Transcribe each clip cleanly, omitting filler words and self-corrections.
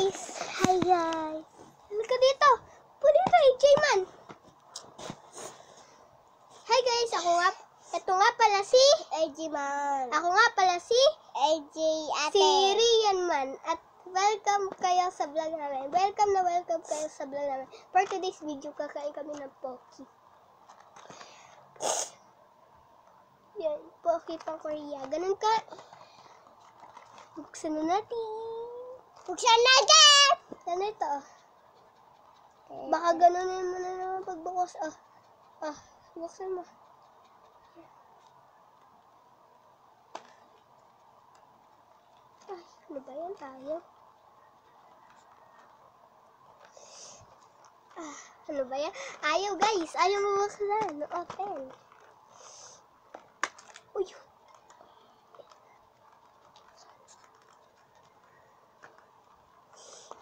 guys! Hi guys! Halika dito! Pwede ito, AJ man! Hi guys! Ito nga pala si AJ man. Ako nga pala si AJ ate. Si Rian man. At welcome kayo sa vlog namin. Welcome kayo sa vlog namin. For today's video, kakain kami ng Pocky. Yan, Pocky pang Korea. Ganun ka. Buksan na natin. Buksan natin! Yan ito. Okay. Baka ganunin mo na naman pagbukas. Buksan mo. Ay, ano ba yan tayo? Ano ba yan? Ayaw guys, ayaw mabuksan. Open. Uy.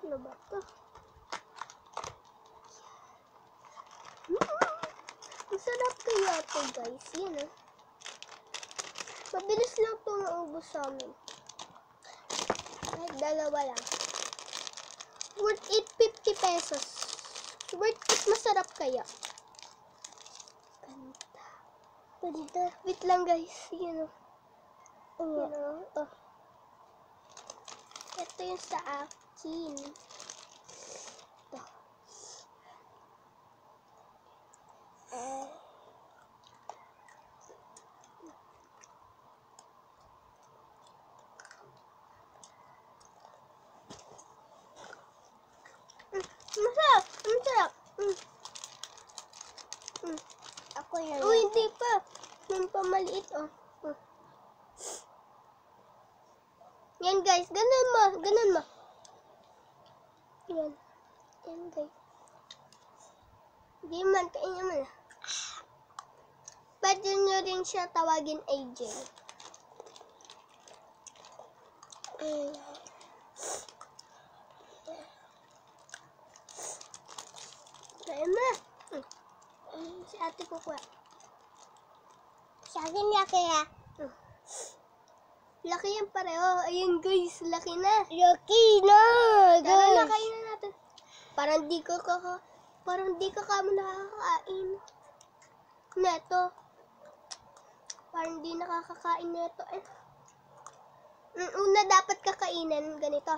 Ano ba ito? Masarap kaya ito guys. Yan mabilis lang ito naubos sa amin. Ay, dalawa lang. Worth it 50 pesos. Worth it, masarap kaya. Ganda. Wait lang guys. Yan Ito yung sa akin. Ito. Masarap! Ako yan. Oh, hindi pa. Yung pamaliit, Yan guys, ganun mo. Yan guys. Hindi man, kainin mo na. Pwede nyo rin siya tawagin AJ. Kain mo. Si ate kukuha. Sa akin laki ha. Laki yan pareho. Ayun guys, laki na. Laki na, guys. Tara na, kain na natin. Parang di ka kamo nakakakain. Neto. Parang di nakakakain neto. Una dapat kakainin ganito.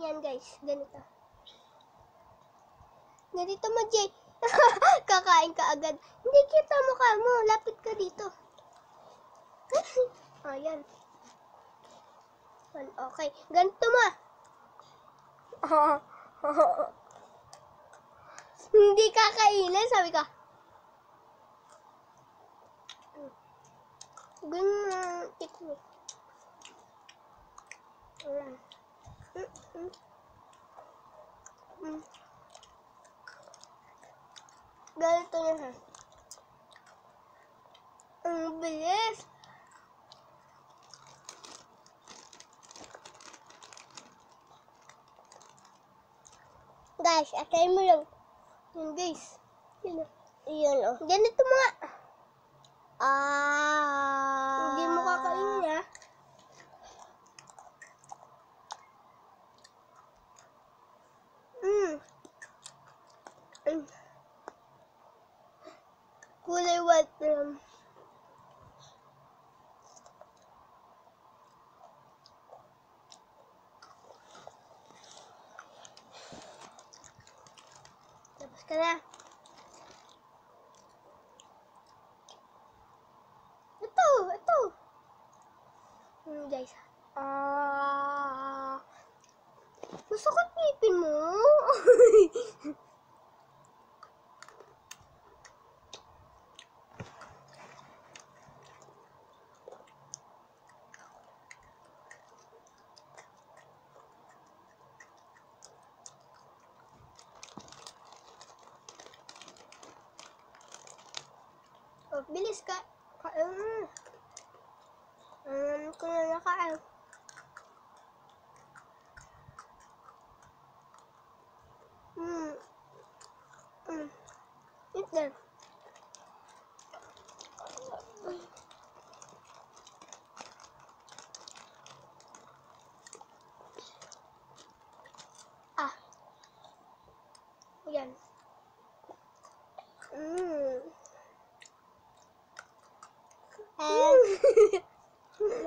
Yan guys, ganito. Ganito mo, Jay. Kakain ka agad. Hindi kita mukha mo. Lapit ka dito. Yan. Okay. Ganito mo. Hindi kakainin, sabi ka. Ganyan. Tikmo. Ganito na. Ang bilis. Guys, atay mo lang. Yan guys. Yun o. Ganito mga. Hindi mo kakainin ha. Kulay white lang. Tapos ka na. Ito. Guys. Masakit ngipin mo. Bilis ka. Kung na nakain.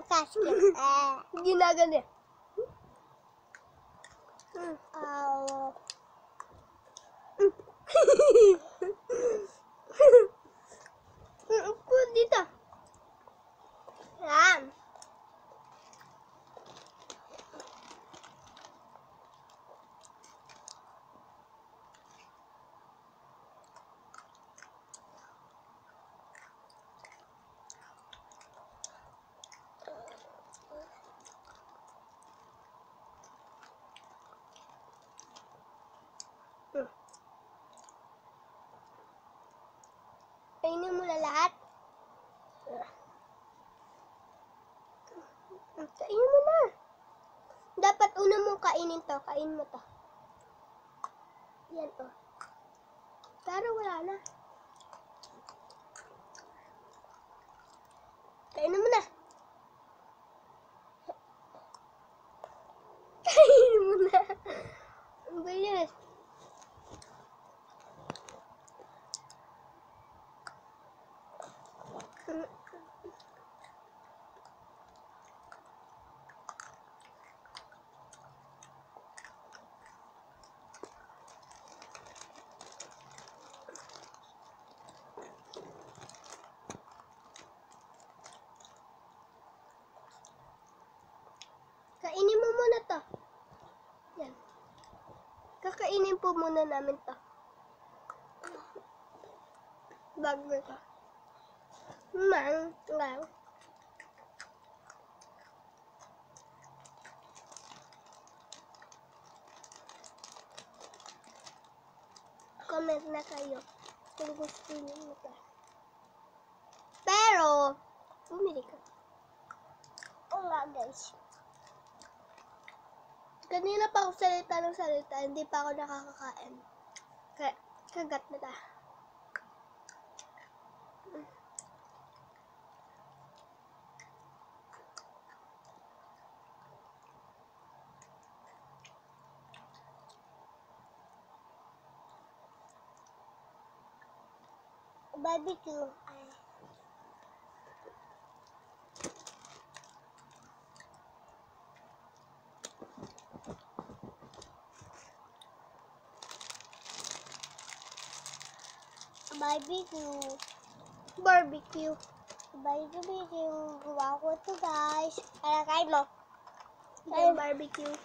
Kasket. Ginagano. Upo dito. Yan. Kainin mo na lahat. Kainin mo na. Dapat una mong kainin to. Kain mo to. Yan to. Pero wala na. Kainin mo na. Kainin mo na. Ang bilis. Kainin mo muna to. Yan. Kakainin po muna namin to. Bago ka. Lang. Comment na kayo kung gusto niyo ito. Pero, bumili ka. Oo nga guys. Kanina pa ako salita ng salita, hindi pa ako nakakakain. Kagat na ta. Barbecue. Barbecue. Gawa ko ito guys. Kaya kain mo. Barbecue.